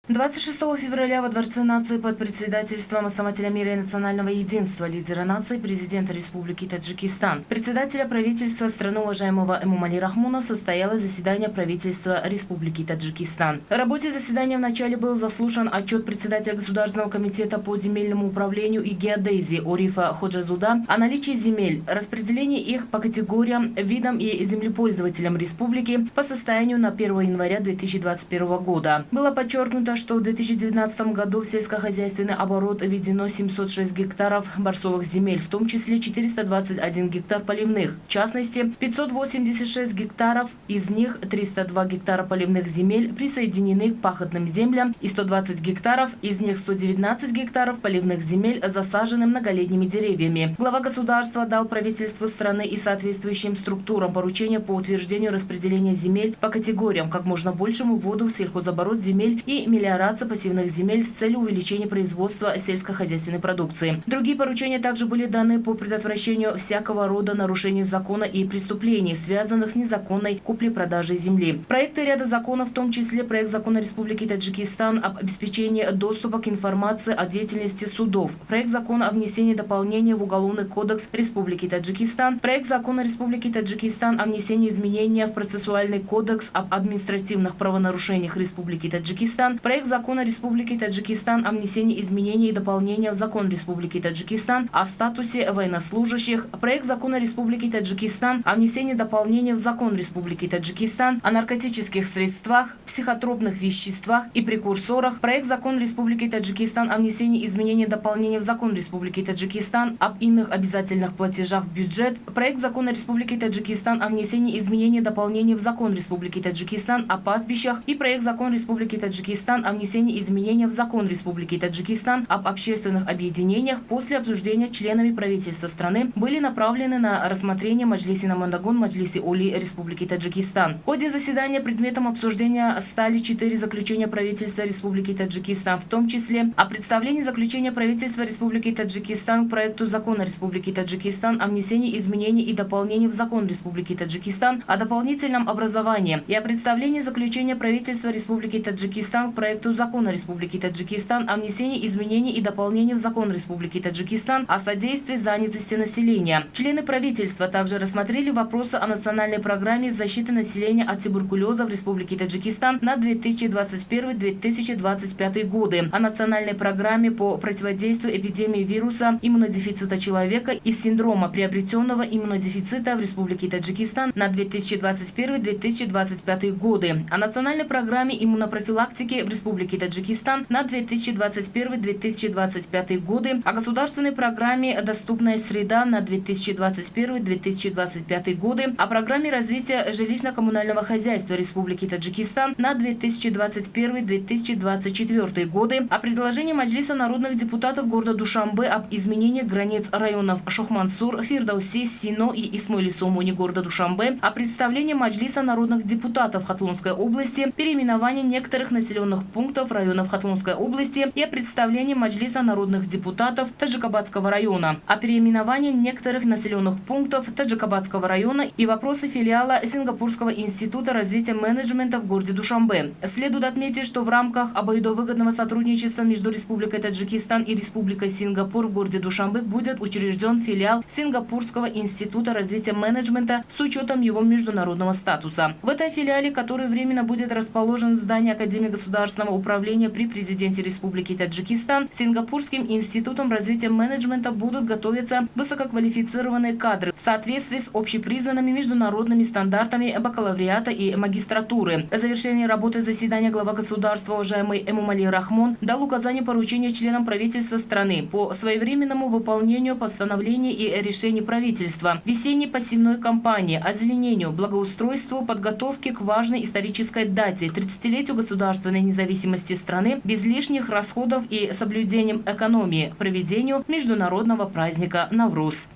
26 февраля во Дворце нации под председательством основателя мира и национального единства, лидера нации, президента Республики Таджикистан, председателя правительства страны уважаемого Эмомали Рахмона состоялось заседание правительства Республики Таджикистан. В работе заседания вначале был заслушан отчет председателя Государственного комитета по земельному управлению и геодезии Орифа Ходжазуда о наличии земель, распределении их по категориям, видам и землепользователям республики по состоянию на 1 января 2021 года. Было подчеркнуто, что в 2019 году в сельскохозяйственный оборот введено 706 гектаров барсовых земель, в том числе 421 гектар поливных. В частности, 586 гектаров, из них 302 гектара поливных земель присоединены к пахотным землям и 120 гектаров, из них 119 гектаров поливных земель засажены многолетними деревьями. Глава государства дал правительству страны и соответствующим структурам поручение по утверждению распределения земель по категориям, как можно большему вводу в сельхозоборот земель и мелиорации пассивных земель с целью увеличения производства сельскохозяйственной продукции. Другие поручения также были даны по предотвращению всякого рода нарушений закона и преступлений, связанных с незаконной куплей-продажей земли. Проекты ряда законов, в том числе проект закона Республики Таджикистан об обеспечении доступа к информации о деятельности судов, проект закона о внесении дополнения в Уголовный кодекс Республики Таджикистан, проект закона Республики Таджикистан о внесении изменения в Процессуальный кодекс об административных правонарушениях Республики Таджикистан, проект закона Республики Таджикистан о внесении изменений и дополнения в закон Республики Таджикистан о статусе военнослужащих, проект закона Республики Таджикистан о внесении дополнения в закон Республики Таджикистан о наркотических средствах, психотропных веществах и прекурсорах, проект закона Республики Таджикистан о внесении изменений и дополнения в закон Республики Таджикистан об иных обязательных платежах в бюджет, проект закона Республики Таджикистан о внесении изменений и дополнения в закон Республики Таджикистан о пастбищах и проект закона Республики Таджикистан о внесении изменения в закон Республики Таджикистан об общественных объединениях после обсуждения членами правительства страны были направлены на рассмотрение Маджлиси Намандагун Маджлиси Оли Республики Таджикистан. В ходе заседания предметом обсуждения стали 4 заключения правительства Республики Таджикистан, в том числе о представлении заключения правительства Республики Таджикистан к проекту закона Республики Таджикистан о внесении изменений и дополнений в закон Республики Таджикистан о дополнительном образовании и о представлении заключения правительства Республики Таджикистан к проекту закона Республики Таджикистан о внесении изменений и дополнений в закон Республики Таджикистан о содействии занятости населения. Члены правительства также рассмотрели вопросы о национальной программе защиты населения от туберкулеза в Республике Таджикистан на 2021-2025 годы, о национальной программе по противодействию эпидемии вируса иммунодефицита человека и синдрома приобретенного иммунодефицита в Республике Таджикистан на 2021-2025 годы, о национальной программе иммунопрофилактики в Республике Таджикистан на 2021-2025 годы, о государственной программе «Доступная среда» на 2021-2025 годы, о программе развития жилищно-коммунального хозяйства Республики Таджикистан на 2021-2024 годы, о предложении Маджлиса народных депутатов города Душанбе об изменении границ районов Шохмансур, Фирдауси, Сино и Исмоили-Сомони города Душанбе, о представлении Маджлиса народных депутатов Хатлонской области, переименовании некоторых населенных пунктов районов Хатлонской области и о представлении Маджлиса народных депутатов Таджикобадского района, о переименовании некоторых населенных пунктов Таджикобадского района и вопросы филиала Сингапурского института развития менеджмента в городе Душанбе. Следует отметить, что в рамках обоюдовыгодного сотрудничества между Республикой Таджикистан и Республикой Сингапур в городе Душанбе будет учрежден филиал Сингапурского института развития менеджмента с учетом его международного статуса. В этом филиале, который временно будет расположен в здании Академии государственного управления при президенте Республики Таджикистан, Сингапурским институтом развития менеджмента будут готовиться высококвалифицированные кадры в соответствии с общепризнанными международными стандартами бакалавриата и магистратуры. В завершении работы заседания глава государства, уважаемый Эмомали Рахмон, дал указание поручения членам правительства страны по своевременному выполнению постановлений и решений правительства, весенней посевной кампании, озеленению, благоустройству, подготовке к важной исторической дате – 30-летию государственной независимости страны без лишних расходов и соблюдением экономии, проведению международного праздника Навруз.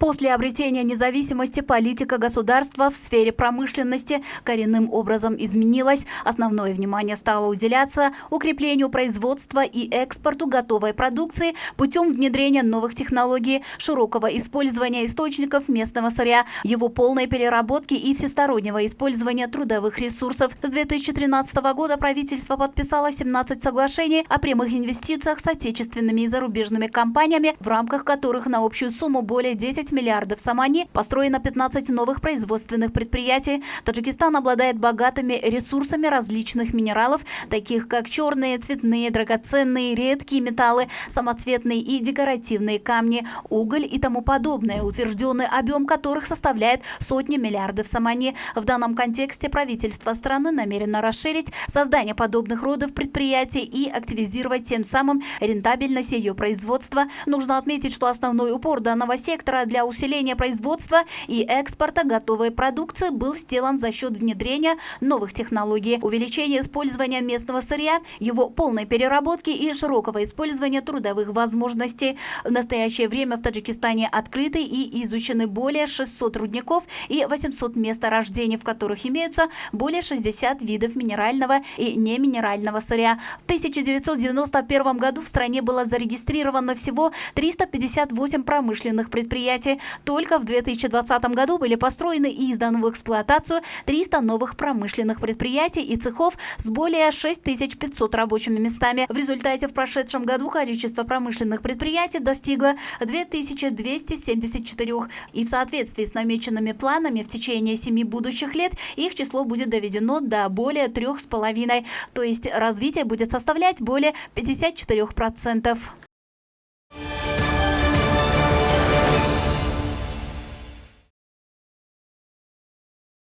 После обретения независимости политика государства в сфере промышленности коренным образом изменилась. Основное внимание стало уделяться укреплению производства и экспорту готовой продукции путем внедрения новых технологий, широкого использования источников местного сырья, его полной переработки и всестороннего использования трудовых ресурсов. С 2013 года правительство подписало 17 соглашений о прямых инвестициях с отечественными и зарубежными компаниями, в рамках которых на общую сумму более 10 миллиардов самани построено 15 новых производственных предприятий. Таджикистан обладает богатыми ресурсами различных минералов, таких как черные, цветные, драгоценные, редкие металлы, самоцветные и декоративные камни, уголь и тому подобное, утвержденный объем которых составляет сотни миллиардов самани. В данном контексте правительство страны намерено расширить создание подобных родов предприятий и активизировать тем самым рентабельность ее производства. Нужно отметить, что основной упор данного сектора для усиления производства и экспорта готовой продукции был сделан за счет внедрения новых технологий, увеличения использования местного сырья, его полной переработки и широкого использования трудовых возможностей. В настоящее время в Таджикистане открыты и изучены более 600 рудников и 800 месторождений, в которых имеются более 60 видов минерального и неминерального сырья. В 1991 году в стране было зарегистрировано всего 358 промышленных предприятий. Только в 2020 году были построены и сданы в эксплуатацию 300 новых промышленных предприятий и цехов с более 6500 рабочими местами. В результате в прошедшем году количество промышленных предприятий достигло 2274. И в соответствии с намеченными планами в течение 7 будущих лет их число будет доведено до более 3,5. То есть развитие будет составлять более 54%.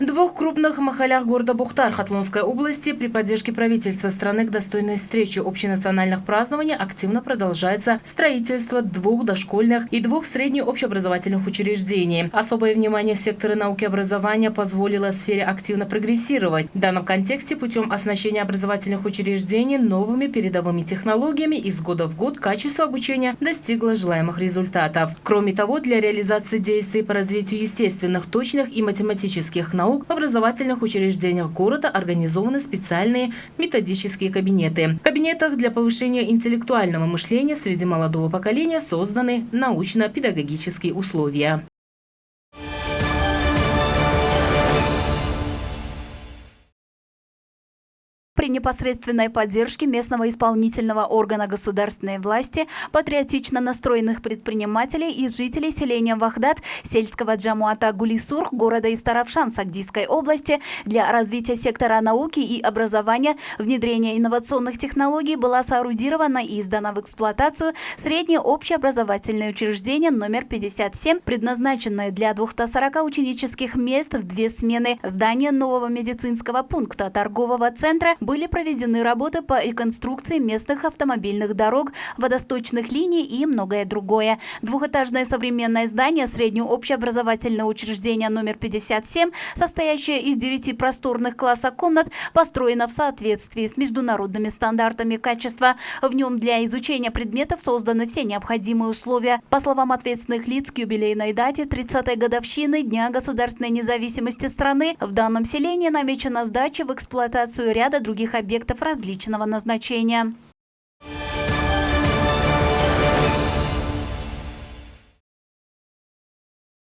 В двух крупных махалях города Бухтар Хатлонской области при поддержке правительства страны к достойной встрече общенациональных празднований активно продолжается строительство 2 дошкольных и 2 средних общеобразовательных учреждений. Особое внимание сектора науки и образования позволило сфере активно прогрессировать. В данном контексте путем оснащения образовательных учреждений новыми передовыми технологиями из года в год качество обучения достигло желаемых результатов. Кроме того, для реализации действий по развитию естественных, точных и математических наук в образовательных учреждениях города организованы специальные методические кабинеты. В кабинетах для повышения интеллектуального мышления среди молодого поколения созданы научно-педагогические условия. При непосредственной поддержке местного исполнительного органа государственной власти, патриотично настроенных предпринимателей и жителей селения Вахдат сельского джамуата Гулисур города Истаравшан Сагдийской области для развития сектора науки и образования, внедрения инновационных технологий была соорудирована и сдана в эксплуатацию среднее общеобразовательное учреждение номер 57, предназначенное для 240 ученических мест в 2 смены. Здание нового медицинского пункта торгового центра были проведены работы по реконструкции местных автомобильных дорог, водосточных линий и многое другое. Двухэтажное современное здание среднего общеобразовательного учреждения номер 57, состоящее из 9 просторных класса комнат, построено в соответствии с международными стандартами качества. В нем для изучения предметов созданы все необходимые условия. По словам ответственных лиц, к юбилейной дате 30-й годовщины Дня государственной независимости страны в данном селении намечена сдача в эксплуатацию ряда других объектов различного назначения.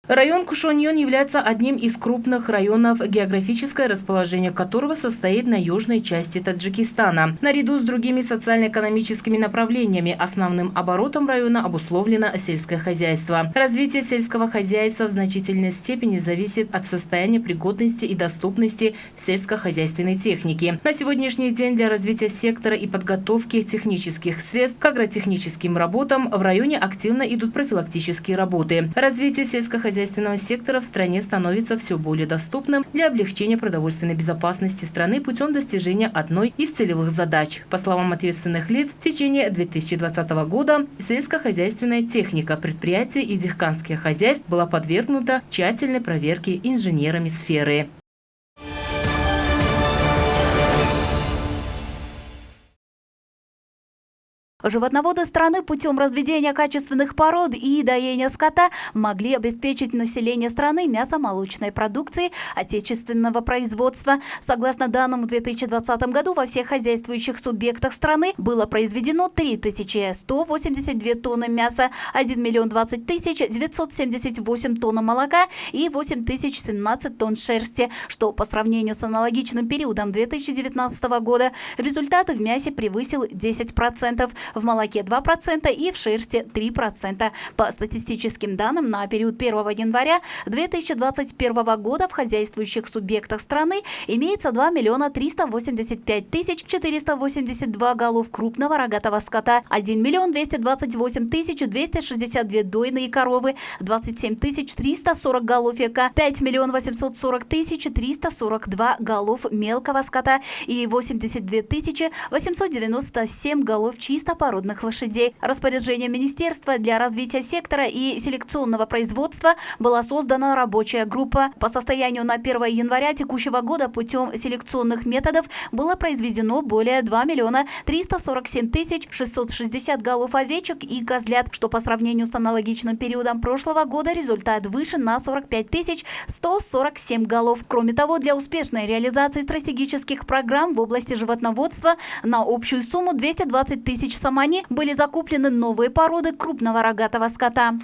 Район Кушоньон является одним из крупных районов, географическое расположение которого состоит на южной части Таджикистана. Наряду с другими социально-экономическими направлениями основным оборотом района обусловлено сельское хозяйство. Развитие сельского хозяйства в значительной степени зависит от состояния пригодности и доступности сельскохозяйственной техники. На сегодняшний день для развития сектора и подготовки технических средств к агротехническим работам в районе активно идут профилактические работы. Развитие сельскохозяйственного сектора в стране становится все более доступным для облегчения продовольственной безопасности страны путем достижения одной из целевых задач. По словам ответственных лиц, в течение 2020 года сельскохозяйственная техника предприятий и дихканских хозяйств была подвергнута тщательной проверке инженерами сферы. Животноводы страны путем разведения качественных пород и доения скота могли обеспечить население страны мясомолочной продукцией отечественного производства. Согласно данным, в 2020 году во всех хозяйствующих субъектах страны было произведено 3182 тонны мяса, 1 миллион 20 тысяч 978 тонн молока и 8017 тонн шерсти, что по сравнению с аналогичным периодом 2019 года результаты в мясе превысил 10%. В молоке 2% и в шерсти 3%. По статистическим данным, на период 1 января 2021 года в хозяйствующих субъектах страны имеется 2 миллиона 385 тысяч 482 голов крупного рогатого скота, 1 миллион 228 тысяч 262 дойные коровы, 27 тысяч 340 голов яка, 5 миллион 840 тысяч 342 голов мелкого скота и 82 тысячи 897 голов чисто породных лошадей. Распоряжением Министерства для развития сектора и селекционного производства была создана рабочая группа. По состоянию на 1 января текущего года путем селекционных методов было произведено более 2 миллиона 347 тысяч 660 голов овечек и козлят, что по сравнению с аналогичным периодом прошлого года результат выше на 45 тысяч 147 голов. Кроме того, для успешной реализации стратегических программ в области животноводства на общую сумму 220 тысяч самани были закуплены новые породы крупного рогатого скота.